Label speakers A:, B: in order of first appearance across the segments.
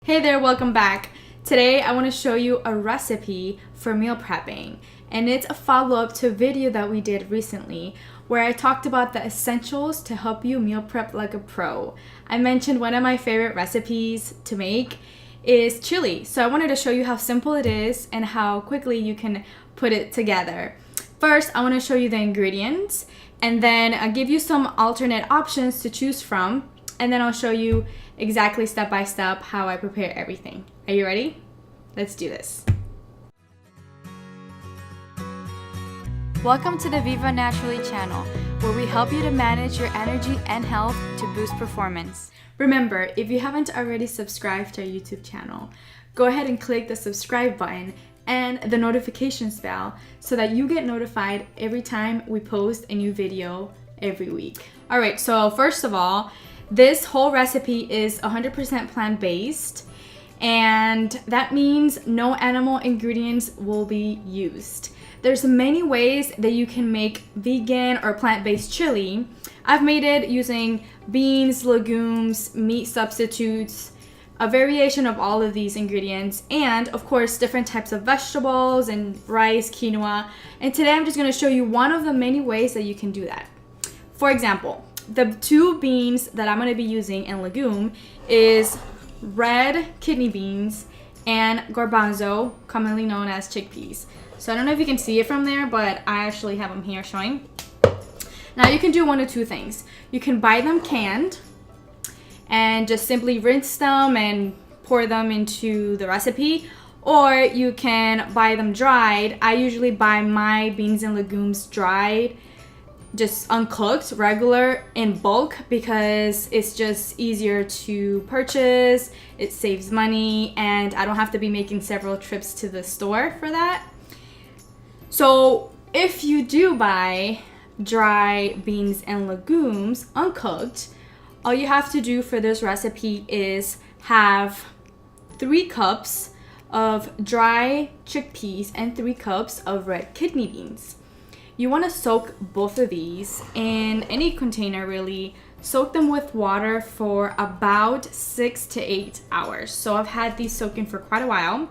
A: Hey there, welcome back. Today I want to show you a recipe for meal prepping, and it's a follow-up to a video that we did recently where I talked about the essentials to help you meal prep like a pro. I mentioned one of my favorite recipes to make is chili, so I wanted to show you how simple it is and how quickly you can put it together. First, I want to show you the ingredients, and then I'll give you some alternate options to choose from, and then I'll show you exactly step by step how I prepare everything. Are you ready? Let's do this. Welcome to the Viva Naturally channel, where we help you to manage your energy and health to boost performance. Remember, if you haven't already subscribed to our YouTube channel, go ahead and click the subscribe button and the notifications bell so that you get notified every time we post a new video every week. All right, so first of all, this whole recipe is 100% plant-based, and that means no animal ingredients will be used. There's many ways that you can make vegan or plant-based chili. I've made it using beans, legumes, meat substitutes, a variation of all of these ingredients, and of course different types of vegetables and rice, quinoa. And today I'm just going to show you one of the many ways that you can do that. For example, the two beans that I'm going to be using and legume is red kidney beans and garbanzo, commonly known as chickpeas. So I don't know if you can see it from there, but I actually have them here showing. Now you can do one of two things. You can buy them canned and just simply rinse them and pour them into the recipe, or you can buy them dried. I usually buy my beans and legumes dried, just uncooked, regular, in bulk, because it's just easier to purchase, it saves money, and I don't have to be making several trips to the store for that. So if you do buy dry beans and legumes uncooked, all you have to do for this recipe is have 3 cups of dry chickpeas and 3 cups of red kidney beans. You want to soak both of these in any container, really. Soak them with water for about 6 to 8 hours. So I've had these soaking for quite a while.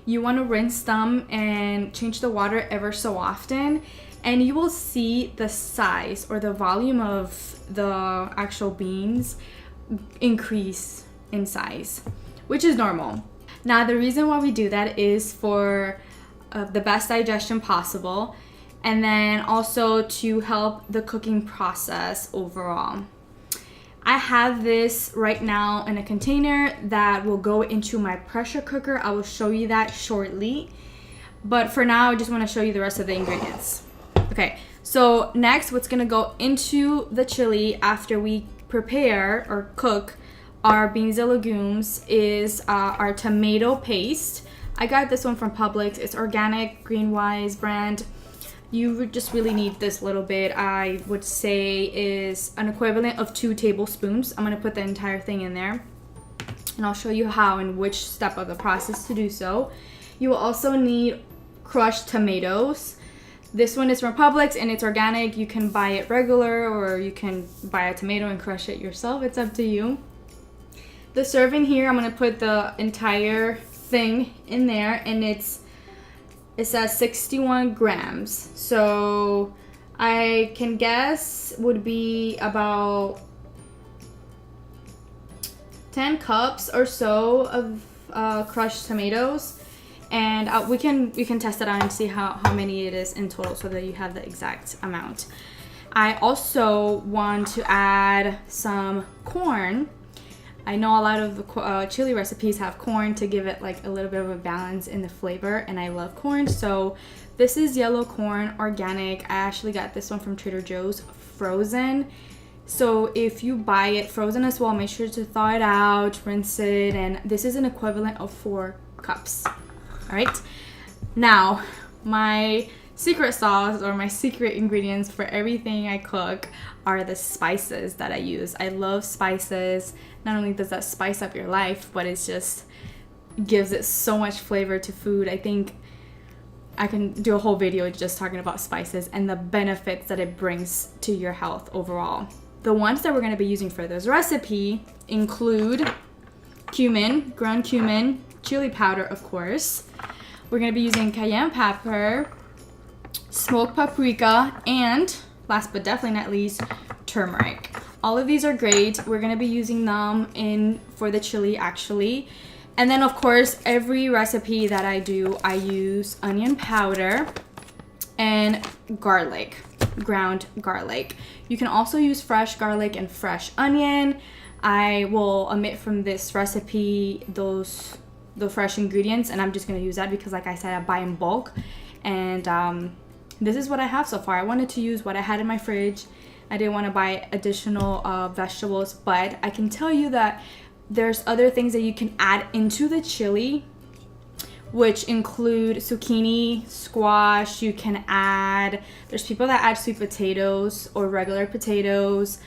A: You want to rinse them and change the water ever so often, and you will see the size or the volume of the actual beans increase in size, which is normal. Now, the reason why we do that is for the best digestion possible, and then also to help the cooking process overall. I have this right now in a container that will go into my pressure cooker. I will show you that shortly, but for now I just want to show you the rest of the ingredients. Okay, so next what's gonna go into the chili after we prepare or cook our beans and legumes is our tomato paste. I got this one from Publix. It's organic, Greenwise brand. You just really need this little bit. I would say is an equivalent of 2 tablespoons. I'm gonna put the entire thing in there, and I'll show you how and which step of the process to do so. You will also need crushed tomatoes. This one is from Publix and it's organic. You can buy it regular, or you can buy a tomato and crush it yourself. It's up to you. The serving here, I'm gonna put the entire thing in there, and it says 61 grams. So I can guess would be about 10 cups or so of crushed tomatoes. And we can test it out and see how many it is in total so that you have the exact amount. I also want to add some corn. I know a lot of the chili recipes have corn to give it like a little bit of a balance in the flavor, and I love corn. So this is yellow corn, organic. I actually got this one from Trader Joe's, frozen. So if you buy it frozen as well, make sure to thaw it out, rinse it, and this is an equivalent of 4 cups. All right, now my secret sauce or my secret ingredients for everything I cook are the spices that I use. I love spices. Not only does that spice up your life, but it just gives it so much flavor to food. I think I can do a whole video just talking about spices and the benefits that it brings to your health overall. The ones that we're going to be using for this recipe include cumin, ground cumin, chili powder, of course. We're gonna be using cayenne pepper, smoked paprika, and last but definitely not least, turmeric. All of these are great. We're gonna be using them for the chili actually. And then of course, every recipe that I do, I use onion powder and garlic, ground garlic. You can also use fresh garlic and fresh onion. I will omit from this recipe the fresh ingredients, and I'm just gonna use that because like I said, I buy in bulk. And this is what I have so far. I wanted to use what I had in my fridge. I didn't want to buy additional vegetables, but I can tell you that there's other things that you can add into the chili, which include zucchini, squash. You can add, there's people that add sweet potatoes or regular potatoes.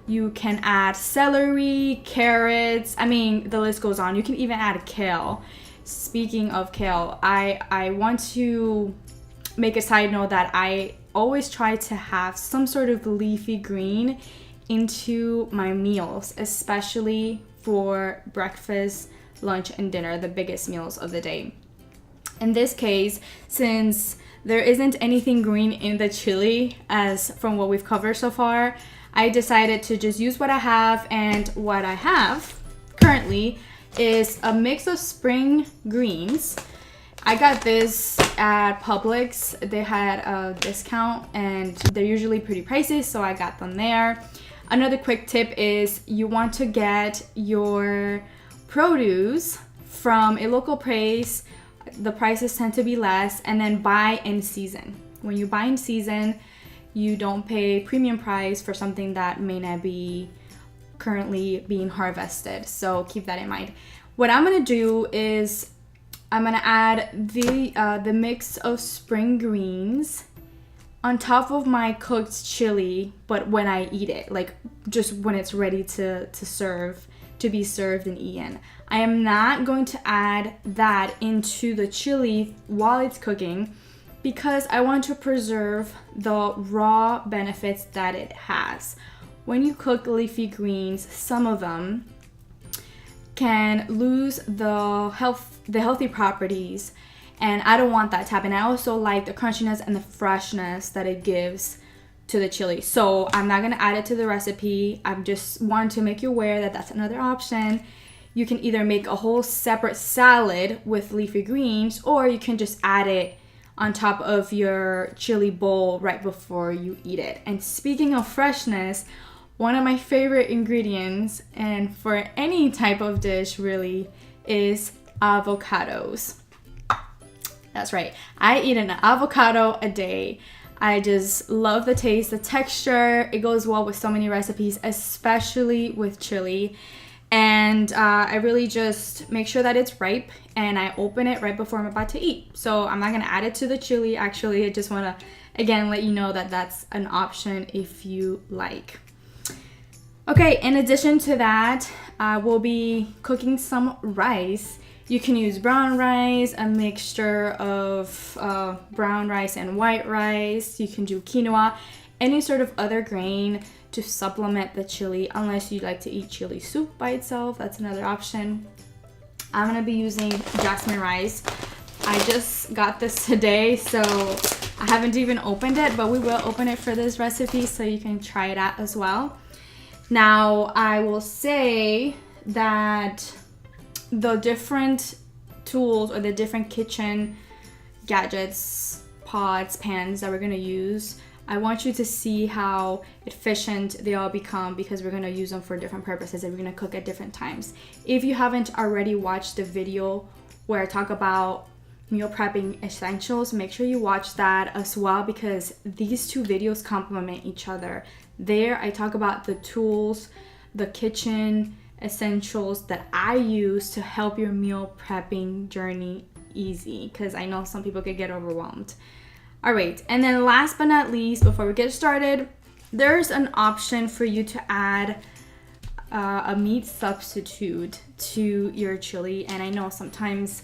A: You can add celery, carrots. I mean, the list goes on. You can even add kale. Speaking of kale, I want to make a side note that I always try to have some sort of leafy green into my meals, especially for breakfast, lunch, and dinner, the biggest meals of the day. In this case, since there isn't anything green in the chili as from what we've covered so far, I decided to just use what I have, and what I have currently is a mix of spring greens. I got this at Publix. They had a discount and they're usually pretty pricey, so I got them there. Another quick tip is you want to get your produce from a local place. The prices tend to be less, and then buy in season. When you buy in season, you don't pay premium price for something that may not be currently being harvested. So keep that in mind. What I'm gonna do is I'm gonna add the mix of spring greens on top of my cooked chili, but when I eat it, like just when it's ready to be served and eaten. I am not going to add that into the chili while it's cooking because I want to preserve the raw benefits that it has. When you cook leafy greens, some of them can lose the healthy properties, and I don't want that to happen. I also like the crunchiness and the freshness that it gives to the chili. So I'm not gonna add it to the recipe. I just want to make you aware that that's another option. You can either make a whole separate salad with leafy greens, or you can just add it on top of your chili bowl right before you eat it. And speaking of freshness, one of my favorite ingredients, and for any type of dish really, is avocados. That's right, I eat an avocado a day. I just love the taste, the texture. It goes well with so many recipes, especially with chili. And I really just make sure that it's ripe, and I open it right before I'm about to eat. So I'm not gonna add it to the chili. Actually, I just wanna, again, let you know that that's an option if you like. Okay, in addition to that, we'll be cooking some rice. You can use brown rice, a mixture of brown rice and white rice. You can do quinoa, any sort of other grain to supplement the chili, unless you like to eat chili soup by itself. That's another option. I'm gonna be using Jasmine Rice. I just got this today, so I haven't even opened it, but we will open it for this recipe so you can try it out as well. Now, I will say that the different tools or the different kitchen gadgets, pots, pans that we're gonna use, I want you to see how efficient they all become, because we're gonna use them for different purposes and we're gonna cook at different times. If you haven't already watched the video where I talk about meal prepping essentials, make sure you watch that as well, because these two videos complement each other. There, I talk about the tools, the kitchen essentials that I use to help your meal prepping journey easy, because I know some people could get overwhelmed. All right, and then last but not least, before we get started, there's an option for you to add a meat substitute to your chili. And I know sometimes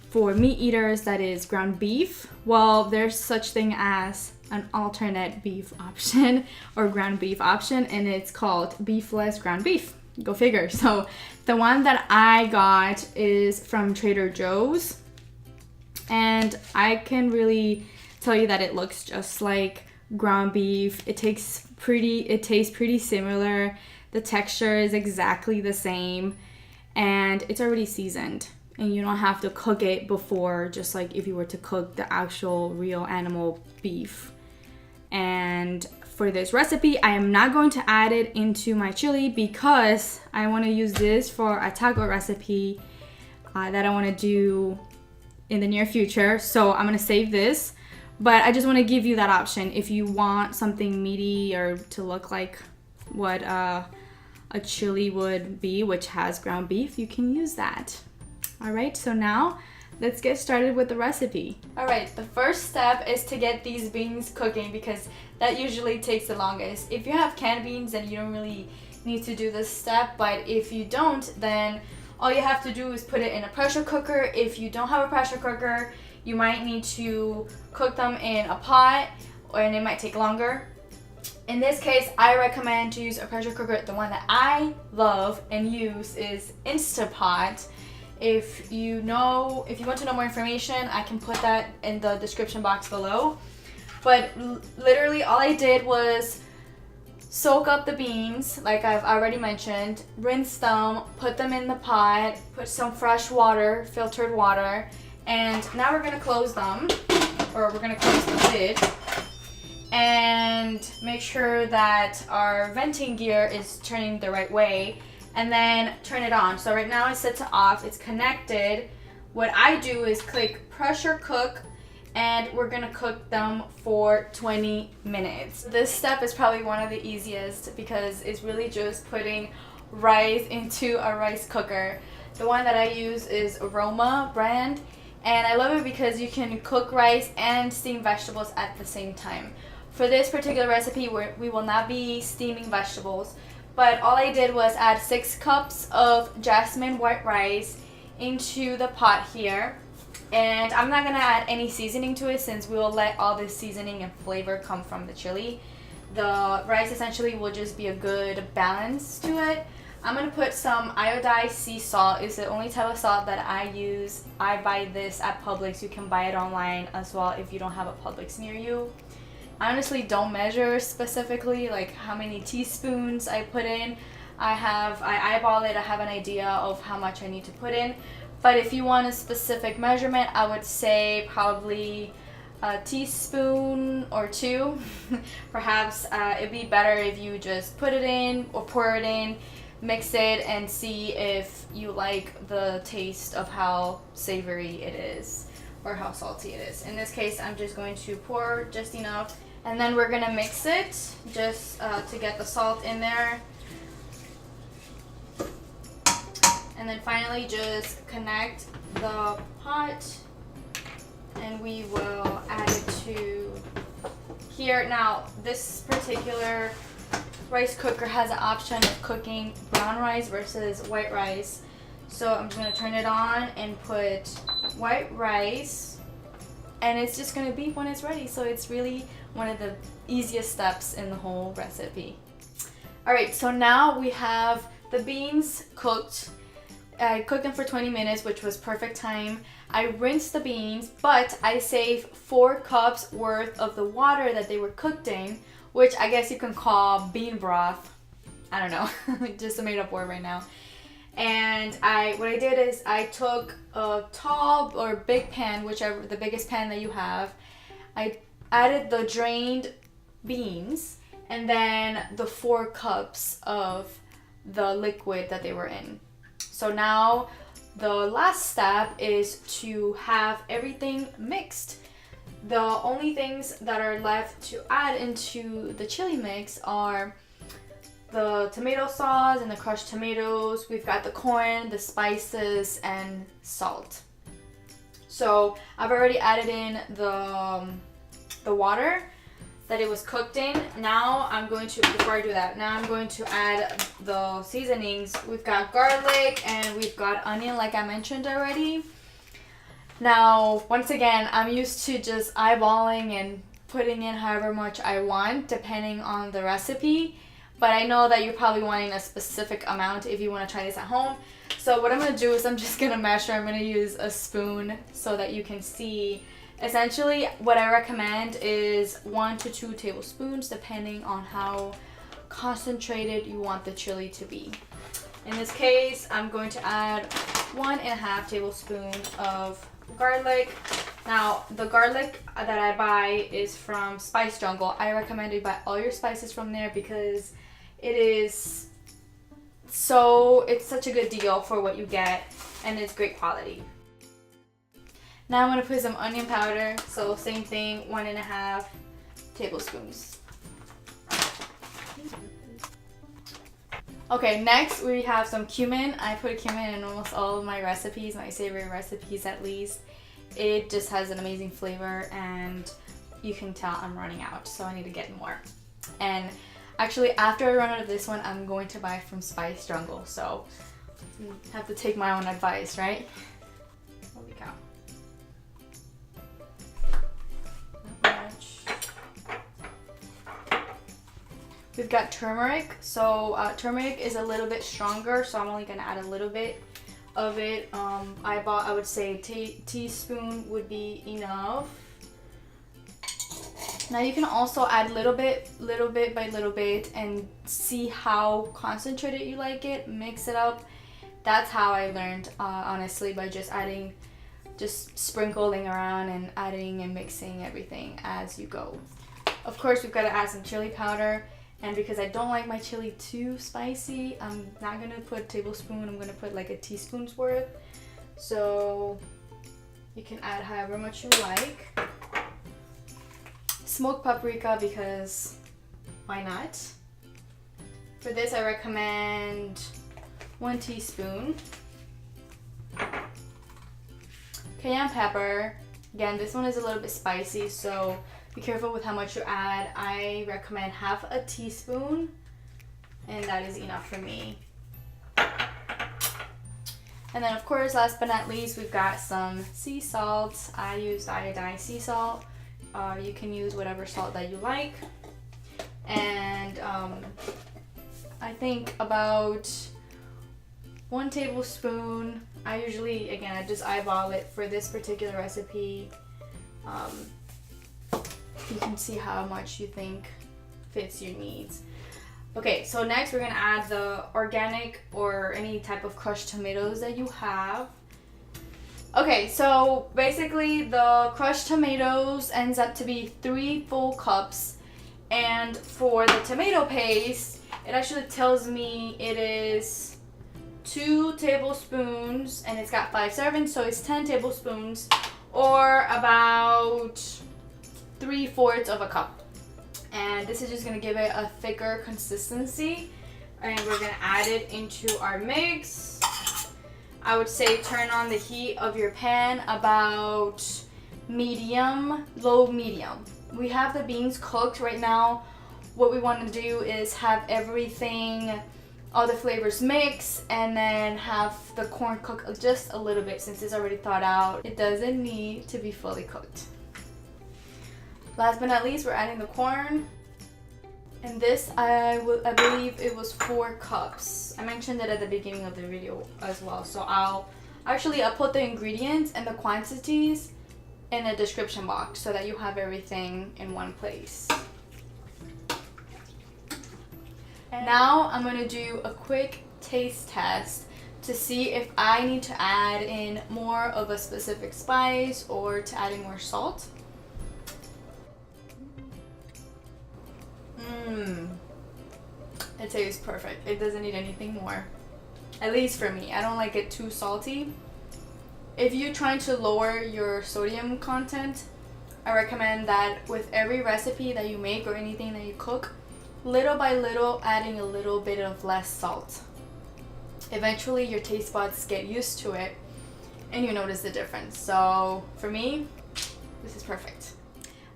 A: for meat eaters that is ground beef. Well, there's such thing as an alternate beef option or ground beef option, and it's called beefless ground beef. go figure. So the one that I got is from Trader Joe's, and I can really tell you that it looks just like ground beef. It tastes pretty similar. The texture is exactly the same, and it's already seasoned, and you don't have to cook it before, just like if you were to cook the actual real animal beef. And for this recipe, I am not going to add it into my chili because I want to use this for a taco recipe that I want to do in the near future. So I'm going to save this, but I just want to give you that option. If you want something meaty or to look like what a chili would be, which has ground beef, you can use that. All right, so now let's get started with the recipe. All right, the first step is to get these beans cooking because that usually takes the longest. If you have canned beans, then you don't really need to do this step, but if you don't, then all you have to do is put it in a pressure cooker. If you don't have a pressure cooker, you might need to cook them in a pot, and it might take longer. In this case, I recommend to use a pressure cooker. The one that I love and use is Instapot. If you want to know more information, I can put that in the description box below. But literally all I did was soak up the beans, like I've already mentioned, rinse them, put them in the pot, put some fresh water, filtered water, and now we're gonna close them, or we're gonna close the lid, and make sure that our venting gear is turning the right way, and then turn it on. So right now it's set to off, it's connected. What I do is click pressure cook, and we're gonna cook them for 20 minutes. This step is probably one of the easiest because it's really just putting rice into a rice cooker. The one that I use is Aroma brand, and I love it because you can cook rice and steam vegetables at the same time. For this particular recipe, we will not be steaming vegetables, but all I did was add 6 cups of jasmine white rice into the pot here. And I'm not gonna add any seasoning to it since we will let all this seasoning and flavor come from the chili. The rice essentially will just be a good balance to it. I'm gonna put some iodized sea salt. It's the only type of salt that I use. I buy this at Publix. You can buy it online as well if you don't have a Publix near you. I honestly don't measure specifically like how many teaspoons I put in. I eyeball it. I have an idea of how much I need to put in. But if you want a specific measurement, I would say probably a teaspoon or 2. Perhaps it'd be better if you just put it in or pour it in, mix it, and see if you like the taste of how savory it is or how salty it is. In this case, I'm just going to pour just enough, and then we're gonna mix it just to get the salt in there. And then finally just connect the pot, and we will add it to here. Now this particular rice cooker has an option of cooking brown rice versus white rice. So I'm just gonna turn it on and put white rice, and it's just gonna beep when it's ready. So it's really one of the easiest steps in the whole recipe. All right, so now we have the beans cooked. I cooked them for 20 minutes, which was perfect time. I rinsed the beans, but I saved 4 cups worth of the water that they were cooked in, which I guess you can call bean broth. I don't know, just a made up word right now. And what I did is I took a tall or big pan, whichever, the biggest pan that you have. I added the drained beans and then the 4 cups of the liquid that they were in. So now the last step is to have everything mixed. The only things that are left to add into the chili mix are the tomato sauce and the crushed tomatoes. We've got the corn, the spices, and salt. So I've already added in the water that it was cooked in. Now I'm going to, before I do that, now I'm going to add the seasonings. We've got garlic and we've got onion, like I mentioned already. Now, once again, I'm used to just eyeballing and putting in however much I want, depending on the recipe. but I know that you're probably wanting a specific amount if you want to try this at home. So what I'm going to do is I'm just going to measure. I'm going to use a spoon so that you can see. Essentially, what I recommend is 1 to 2 tablespoons, depending on how concentrated you want the chili to be. In this case, I'm going to add 1.5 tablespoons of garlic. Now, the garlic that I buy is from Spice Jungle. I recommend you buy all your spices from there because it's such a good deal for what you get, and it's great quality. Now I'm going to put some onion powder, so same thing, 1.5 tablespoons. Okay, next we have some cumin. I put cumin in almost all of my recipes, my savory recipes at least. It just has an amazing flavor, and you can tell I'm running out, so I need to get more. And actually, after I run out of this one, I'm going to buy from Spice Jungle, so I have to take my own advice, right? Holy cow. Not much. We've got turmeric. So turmeric is a little bit stronger, so I'm only gonna add a little bit of it. I would say teaspoon would be enough. Now you can also add little bit by little bit and see how concentrated you like it. Mix it up. That's how I learned, honestly, by just sprinkling around and adding and mixing everything as you go. Of course, we've got to add some chili powder. And because I don't like my chili too spicy, I'm not going to put a tablespoon. I'm going to put like a teaspoon's worth. So you can add however much you like. Smoked paprika, because why not? For this, I recommend 1 teaspoon. Cayenne pepper. Again, this one is a little bit spicy, so be careful with how much you add. I recommend 1/2 teaspoon, and that is enough for me. And then, of course, last but not least, we've got some sea salt. I use iodine sea salt. You can use whatever salt that you like. And I think about 1 tablespoon. I usually, again, I just eyeball it for this particular recipe. You can see how much you think fits your needs. Okay, so next we're gonna add the organic or any type of crushed tomatoes that you have. Okay, so basically the crushed tomatoes ends up to be 3 full cups, and for the tomato paste, it actually tells me it is 2 tablespoons, and it's got 5 servings, so it's 10 tablespoons, or about 3/4 of a cup. And this is just gonna give it a thicker consistency, and we're gonna add it into our mix. I would say turn on the heat of your pan about medium, low medium. We have the beans cooked right now. What we want to do is have everything, all the flavors mix, and then have the corn cook just a little bit since it's already thawed out. It doesn't need to be fully cooked. Last but not least, we're adding the corn. And this, I believe it was 4 cups. I mentioned it at the beginning of the video as well. So I'll put the ingredients and the quantities in the description box so that you have everything in one place. And now I'm going to do a quick taste test to see if I need to add in more of a specific spice or to adding more salt. It tastes perfect. It doesn't need anything more. At least for me. I don't like it too salty. If you're trying to lower your sodium content, I recommend that with every recipe that you make or anything that you cook, little by little adding a little bit of less salt. Eventually your taste buds get used to it and you notice the difference. So for me, this is perfect.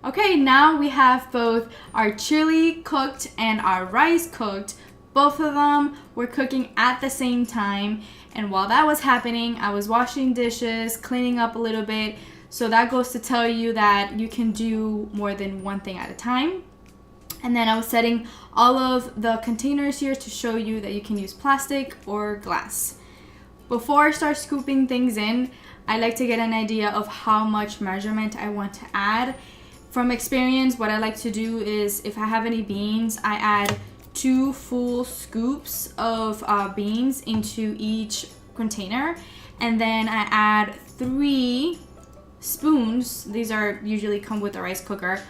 A: Okay, now we have both our chili cooked and our rice cooked. Both of them were cooking at the same time. And while that was happening, I was washing dishes, cleaning up a little bit. So that goes to tell you that you can do more than one thing at a time. And then I was setting all of the containers here to show you that you can use plastic or glass. Before I start scooping things in, I like to get an idea of how much measurement I want to add. From experience, what I like to do is if I have any beans, I add 2 full scoops of beans into each container, and then I add 3 spoons, these are usually come with a rice cooker,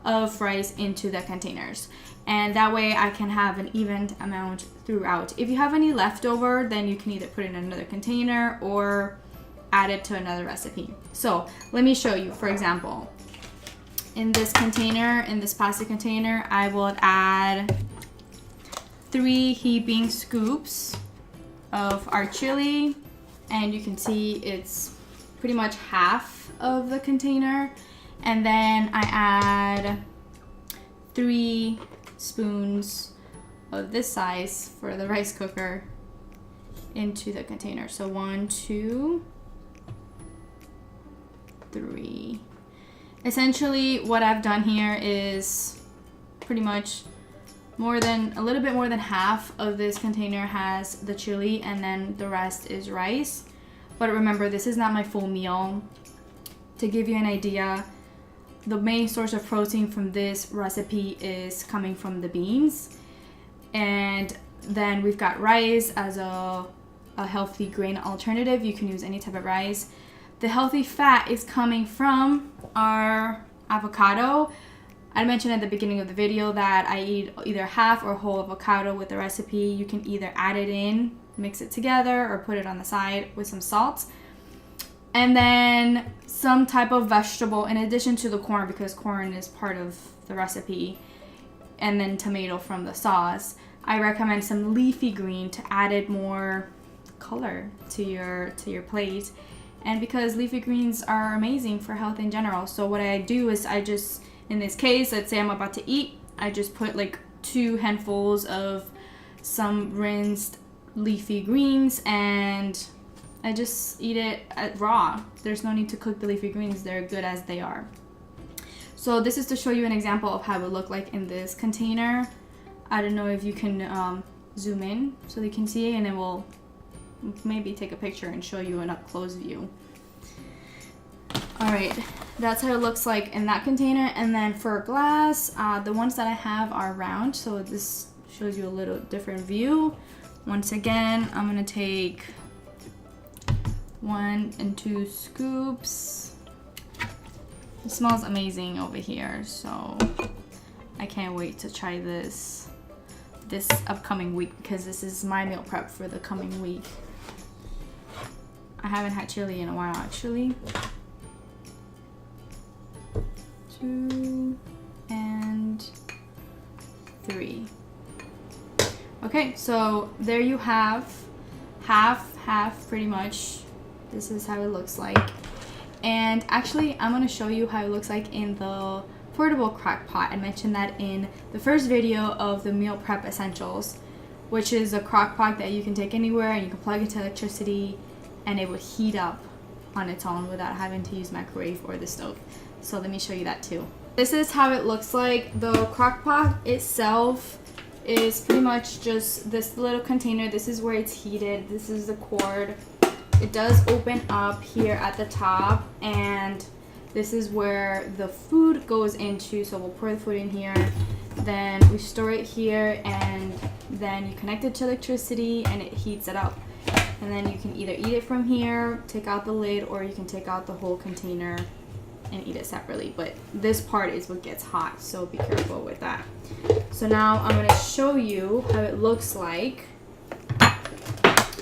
A: of rice into the containers, and that way I can have an even amount throughout. If you have any leftover, then you can either put it in another container or add it to another recipe. So let me show you. For example, in this container, in this plastic container, I will add 3 heaping scoops of our chili, and you can see it's pretty much half of the container. And then I add 3 spoons of this size for the rice cooker into the container. So 1, 2, 3. Essentially what I've done here is pretty much a little bit more than half of this container has the chili, and then the rest is rice. But remember, this is not my full meal. To give you an idea, the main source of protein from this recipe is coming from the beans, and then we've got rice as a healthy grain alternative. You can use any type of rice. The healthy fat is coming from our avocado. I mentioned at the beginning of the video that I eat either half or whole avocado with the recipe. You can either add it in, mix it together, or put it on the side with some salt. And then some type of vegetable in addition to the corn, because corn is part of the recipe, and then tomato from the sauce. I recommend some leafy green to add it more color to your plate, and because leafy greens are amazing for health in general. So what I do is I just, in this case, let's say I'm about to eat, I just put like 2 handfuls of some rinsed leafy greens, and I just eat it raw. There's no need to cook the leafy greens. They're good as they are. So this is to show you an example of how it would look like in this container. I don't know if you can zoom in so you can see it, and then we'll maybe take a picture and show you an up-close view. Alright, that's how it looks like in that container. And then for glass, the ones that I have are round, so this shows you a little different view. Once again, I'm gonna take 1 and 2 scoops. It smells amazing over here, so I can't wait to try this upcoming week, because this is my meal prep for the coming week. I haven't had chili in a while, actually. 2 and 3. Okay, so there you have half pretty much. This is how it looks like. And actually, I'm gonna show you how it looks like in the portable crock pot. I mentioned that in the first video of the meal prep essentials, which is a crock pot that you can take anywhere and you can plug into electricity and it would heat up on its own without having to use microwave or the stove. So let me show you that too. This is how it looks like. The crock pot itself is pretty much just this little container. This is where it's heated. This is the cord. It does open up here at the top, and this is where the food goes into. So we'll pour the food in here, then we store it here, and then you connect it to electricity and it heats it up. And then you can either eat it from here, take out the lid, or you can take out the whole container and eat it separately. But this part is what gets hot, so be careful with that. So now I'm going to show you how it looks like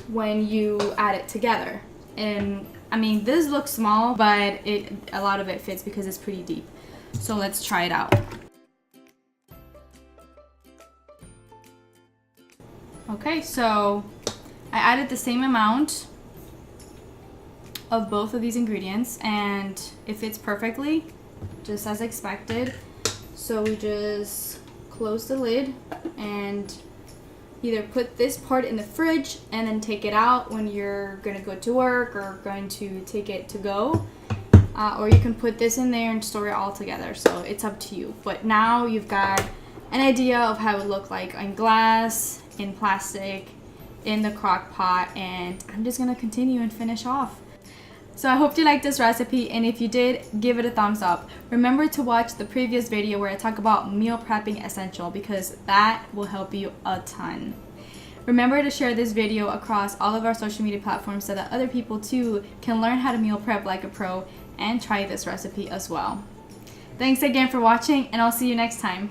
A: when you add it together. And I mean, this looks small, but a lot of it fits because it's pretty deep. So let's try it out. Okay, so I added the same amount of both of these ingredients and it fits perfectly, just as expected. So we just close the lid and either put this part in the fridge and then take it out when you're gonna go to work or going to take it to go, or you can put this in there and store it all together. So it's up to you. But now you've got an idea of how it would look like in glass, in plastic, in the crock pot, and I'm just gonna continue and finish off. So I hope you liked this recipe, and if you did, give it a thumbs up. Remember to watch the previous video where I talk about meal prepping essential, because that will help you a ton. Remember to share this video across all of our social media platforms so that other people too can learn how to meal prep like a pro and try this recipe as well. Thanks again for watching, and I'll see you next time.